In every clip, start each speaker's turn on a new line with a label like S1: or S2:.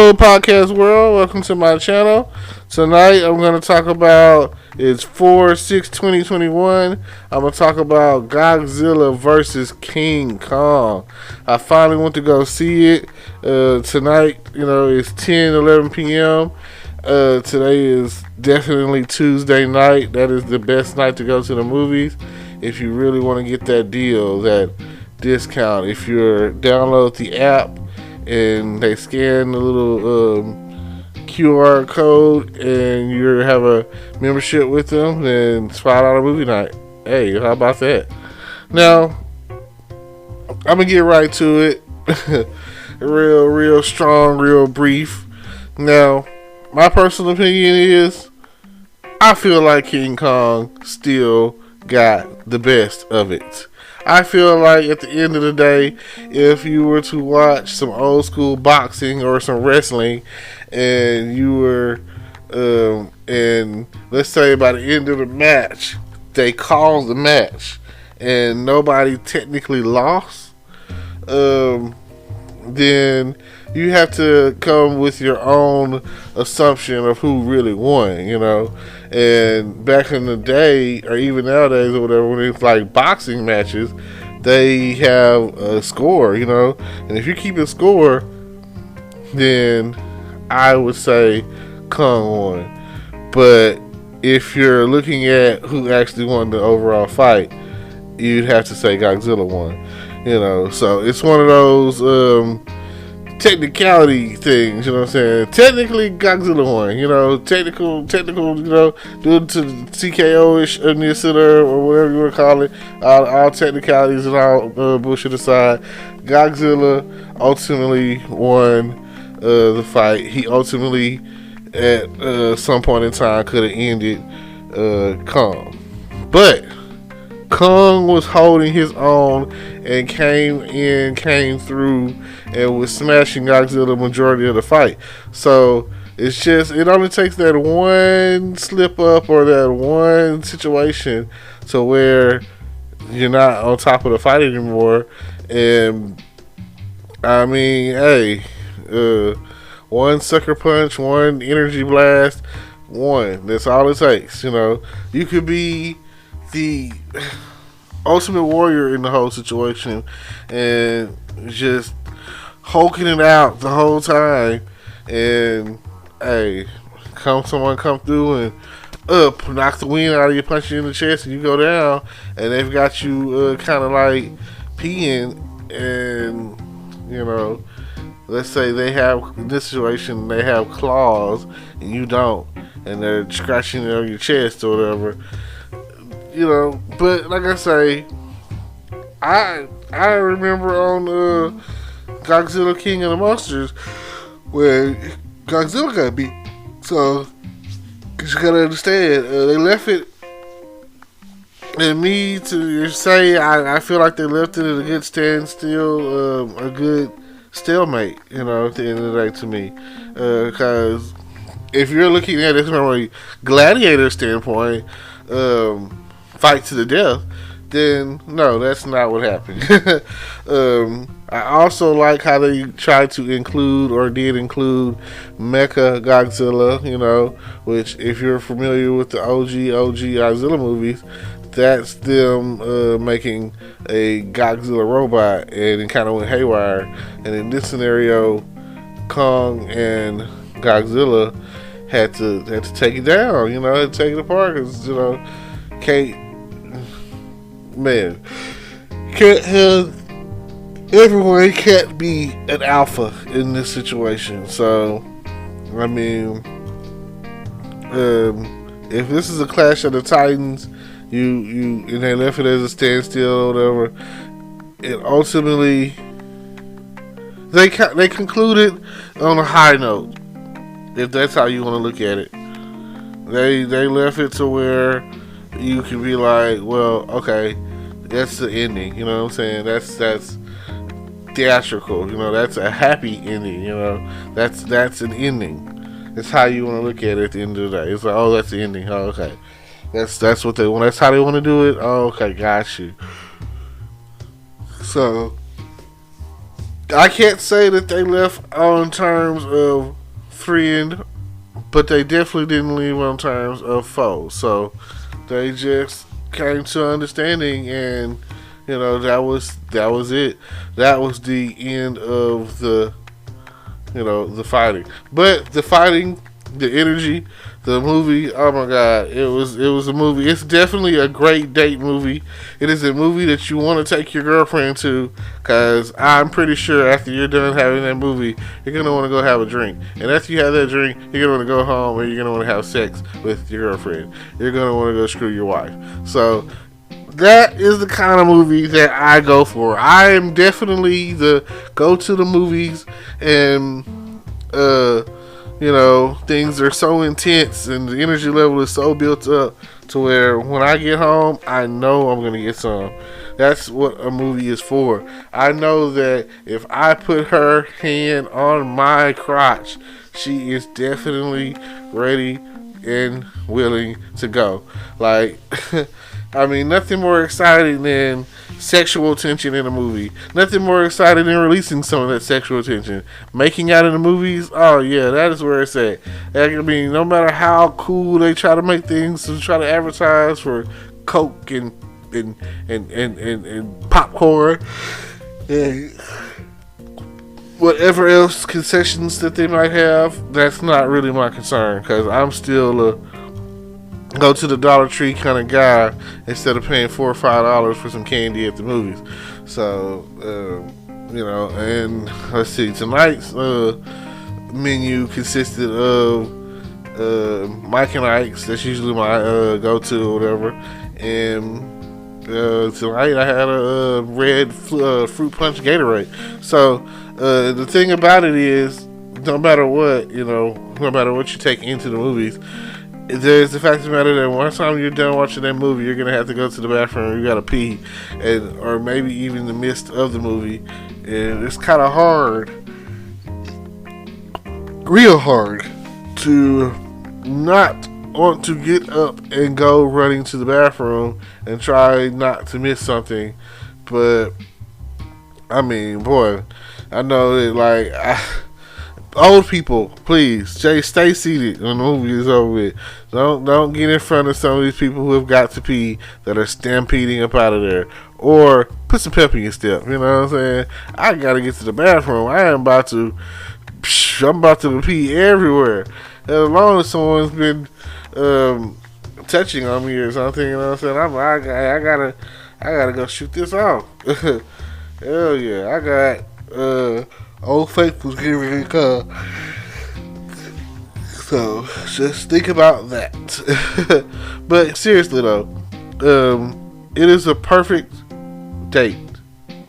S1: Hello, podcast world. Welcome to my channel. Tonight, I'm going to talk about it's 4/6/2021. I'm going to talk about Godzilla vs King Kong. I finally went to go see it tonight. It's 10:11 p.m. Today is definitely Tuesday night. That is the best night to go to the movies if you really want to get that deal, that discount. If you download the app and they scan the little QR code and you have a membership with them, then it's $5 movie night. Hey, how about that? Now, I'm gonna get right to it. real strong, real brief. Now, my personal opinion is I feel like King Kong still got the best of it. I feel like at the end of the day, if you were to watch some old school boxing or some wrestling, and you were, and let's say by the end of the match, they called the match, and nobody technically lost, then you have to come with your own assumption of who really won, And back in the day, or even nowadays or whatever, when it's like boxing matches, they have a score, And if you keep a score, then I would say Kong won. But if you're looking at who actually won the overall fight, you'd have to say Godzilla won. So it's one of those technicality things, what I'm saying? Technically, Godzilla won, technical, due to TKO-ish or whatever you want to call it, all technicalities and all bullshit aside, Godzilla ultimately won the fight. He ultimately, at some point in time, could have ended Kong. But Kong was holding his own and came through and was smashing Godzilla the majority of the fight. So it only takes that one slip up or that one situation to where you're not on top of the fight anymore. And I mean, hey, one sucker punch, one energy blast, one. That's all it takes. You could be the ultimate warrior in the whole situation and just hulking it out the whole time, and hey, someone come through and knock the wind out of you, punch you in the chest, and you go down, and they've got you kind of like peeing, and let's say they have, in this situation, they have claws and you don't, and they're scratching it on your chest or whatever. But like I say, I remember on Godzilla King of the Monsters where Godzilla got beat. So you gotta understand, they left it, and me to say I feel like they left it at a good standstill, a good stalemate. At the end of the day, to me, because if you're looking at it from a gladiator standpoint, fight to the death, then no, that's not what happened. I also like how they tried to include, or did include, Mecha Godzilla, which, if you're familiar with the OG Godzilla movies, that's them making a Godzilla robot, and it kind of went haywire. And in this scenario, Kong and Godzilla had to take it down, had to take it apart, because can't have everyone can't be an alpha in this situation. So I mean, if this is a Clash of the Titans, and they left it as a standstill or whatever, and ultimately they concluded on a high note, if that's how you want to look at it. They left it to where you can be like, well, okay, that's the ending, what I'm saying? That's theatrical, that's a happy ending, that's an ending. That's how you want to look at it at the end of the day. It's like, oh, that's the ending. Oh, okay. That's what they want. That's how they want to do it. Oh, okay, got you. So I can't say that they left on terms of friend, but they definitely didn't leave on terms of foe. So they just came to understanding, and that was it. That was the end of the fighting. But the fighting, the energy, the movie. Oh my god, it was a movie. It's definitely a great date movie. It is a movie that you want to take your girlfriend to, because I'm pretty sure after you're done having that movie, you're gonna want to go have a drink. And after you have that drink, you're gonna want to go home and you're gonna want to have sex with your girlfriend. You're gonna want to go screw your wife. So that is the kind of movie that I go for. I am definitely the go to the movies, and things are so intense and the energy level is so built up to where when I get home, I know I'm gonna get some. That's what a movie is for. I know that if I put her hand on my crotch, she is definitely ready and willing to go. Like, I mean, nothing more exciting than sexual tension in a movie. Nothing more exciting than releasing some of that sexual tension. Making out in the movies, oh yeah, that is where it's at. I mean, no matter how cool they try to make things to try to advertise for Coke and popcorn and whatever else concessions that they might have, that's not really my concern, because I'm still a go to the Dollar Tree kind of guy instead of paying $4 or $5 for some candy at the movies. So, and let's see, tonight's menu consisted of Mike and Ike's. That's usually my go-to or whatever. And tonight I had a red fruit punch Gatorade. So the thing about it is, no matter what you take into the movies, there's the fact of the matter that one time you're done watching that movie, you're gonna have to go to the bathroom. You gotta pee, or maybe even in the midst of the movie, and it's kind of hard, real hard, to not want to get up and go running to the bathroom and try not to miss something. But I mean, boy, I know that old people, please, stay seated when the movie is over with. Don't get in front of some of these people who have got to pee that are stampeding up out of there. Or put some pep in your step. You know what I'm saying? I gotta get to the bathroom. I'm about to pee everywhere. As long as someone's been touching on me or something, you know what I'm saying? I gotta go shoot this off. Hell yeah, I got Old Faithful's getting ready to come. So just think about that. But seriously though, it is a perfect date.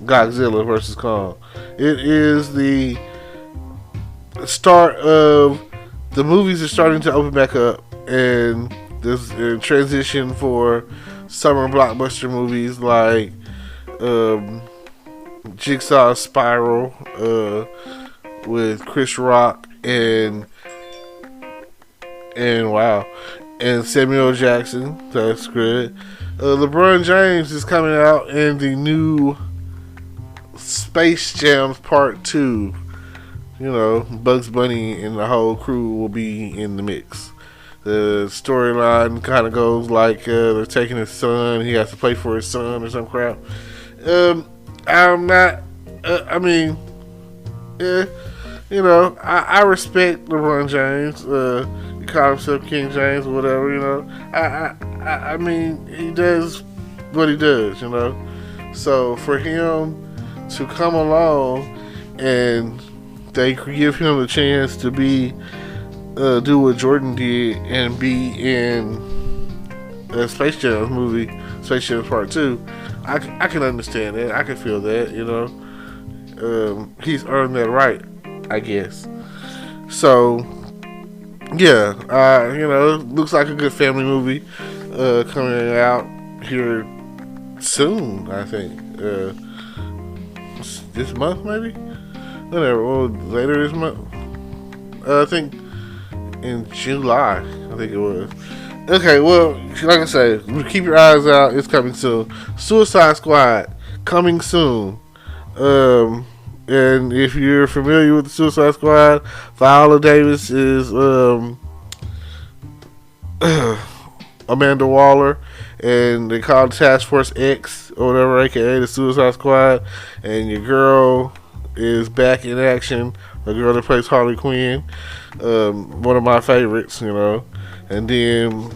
S1: Godzilla vs Kong. It is the start of the movies are starting to open back up, and there's a transition for summer blockbuster movies like Jigsaw Spiral with Chris Rock and wow, and Samuel Jackson. That's good. LeBron James is coming out in the new Space Jam Part 2. Bugs Bunny and the whole crew will be in the mix. The storyline kind of goes like they're taking his son. He has to play for his son or some crap. I'm not. I mean, I respect LeBron James. He call himself King James or whatever. I mean, he does what he does. So for him to come along and they give him a chance to do what Jordan did and be in a Space Jam movie, Space Jam Part 2. I can understand that. I can feel that, he's earned that right, I guess. So, yeah, looks like a good family movie coming out here soon, I think. This month, maybe? Whatever, well, later this month. I think in July, I think it was. Okay, well, like I said, keep your eyes out. It's coming soon. Suicide Squad coming soon. And if you're familiar with the Suicide Squad, Viola Davis is Amanda Waller, and they call it Task Force X or whatever, aka the Suicide Squad. And your girl is back in action. The girl that plays Harley Quinn, one of my favorites, you know. And then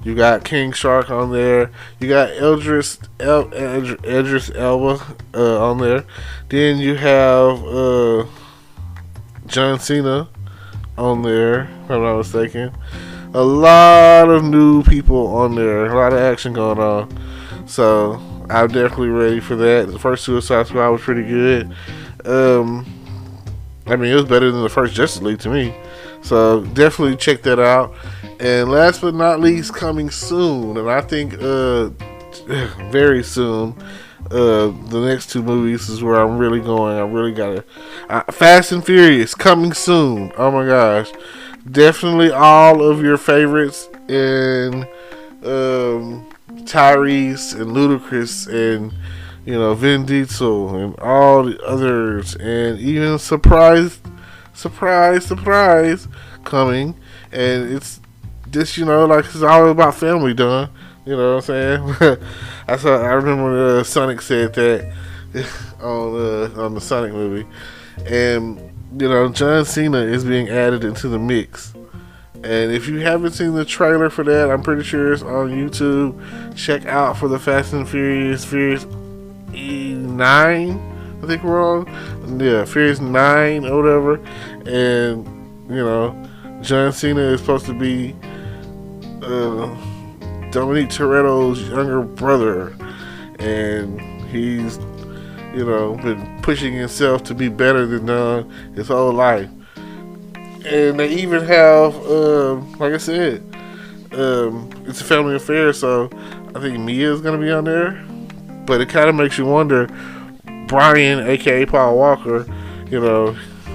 S1: you got King Shark on there. You got Idris Elba on there. Then you have John Cena on there, if I'm not mistaken. A lot of new people on there. A lot of action going on. So I'm definitely ready for that. The first Suicide Squad was pretty good. I mean, it was better than the first Justice League to me. So definitely check that out. And last but not least, coming soon, and I think very soon, the next two movies is where I'm really going. I really gotta Fast and Furious coming soon. Oh my gosh, definitely all of your favorites, and Tyrese and Ludacris and Vin Diesel and all the others, and even surprise coming. And it's just like it's all about family done. You know what I'm saying? I remember Sonic said that on the Sonic movie, and John Cena is being added into the mix. And if you haven't seen the trailer for that, I'm pretty sure it's on YouTube. Check out for the Fast and Furious 9, I think we're on. Yeah, Furious 9 or whatever. And John Cena is supposed to be Dominique Toretto's younger brother, and he's been pushing himself to be better than Don his whole life. And they even have, like I said, it's a family affair, so I think Mia's gonna be on there. But it kind of makes you wonder, Brian, aka Paul Walker,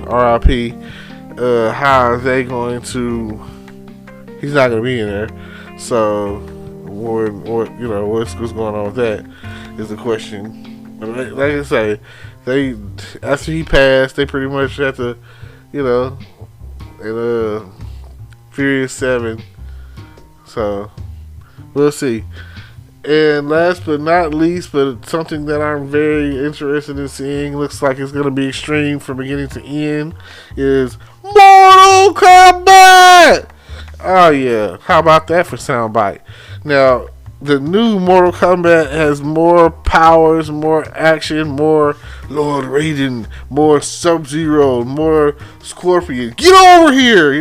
S1: R.I.P. How are they going to? He's not gonna be in there. So, what's going on with that is the question. Like I say, they after he passed, they pretty much had to, in Furious 7. So we'll see. And last but not least, but something that I'm very interested in seeing, looks like it's going to be extreme from beginning to end, is Mortal Kombat! Oh yeah, how about that for soundbite? Now, the new Mortal Kombat has more powers, more action, more Lord Raiden, more Sub-Zero, more Scorpion. Get over here,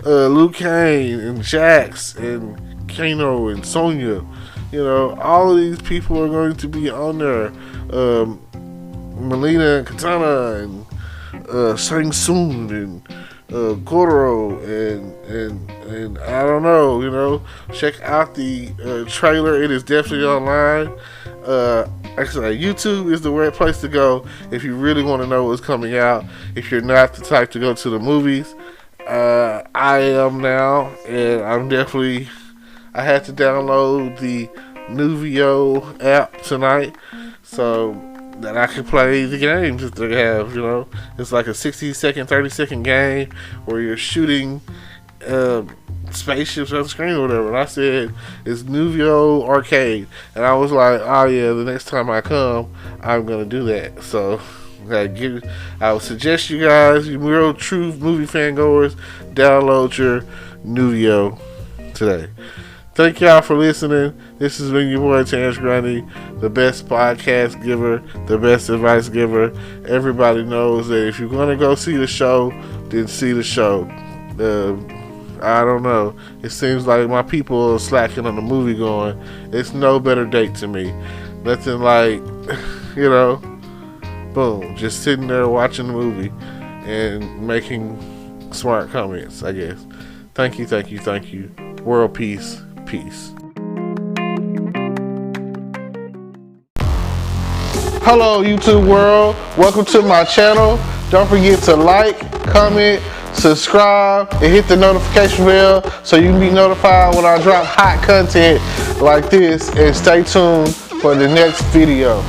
S1: Liu Kang and Jax and Kano and Sonya. All of these people are going to be on there. Melina and Katana and Shang Tsung and Goro and I don't know. Check out the trailer. It is definitely online. Actually, YouTube is the right place to go if you really want to know what's coming out. If you're not the type to go to the movies, I am now, and I had to download the Nuvio app tonight so that I can play the games that they have. It's like a 60-second, 30-second game where you're shooting spaceships on the screen or whatever. And I said it's Nuvio Arcade, and I was like, oh yeah, the next time I come, I'm gonna do that. So I would suggest you guys, you real true movie fan goers, download your Nuvio today. Thank y'all for listening. This has been your boy Terrence Grundy, the best podcast giver, the best advice giver. Everybody knows that if you're going to go see the show, then see the show. I don't know. It seems like my people are slacking on the movie going. It's no better date to me. Nothing like, boom, just sitting there watching the movie and making smart comments, I guess. Thank you. World peace. Peace. Hello YouTube world, welcome to my channel. Don't forget to like, comment, subscribe, and hit the notification bell so you can be notified when I drop hot content like this, and stay tuned for the next video.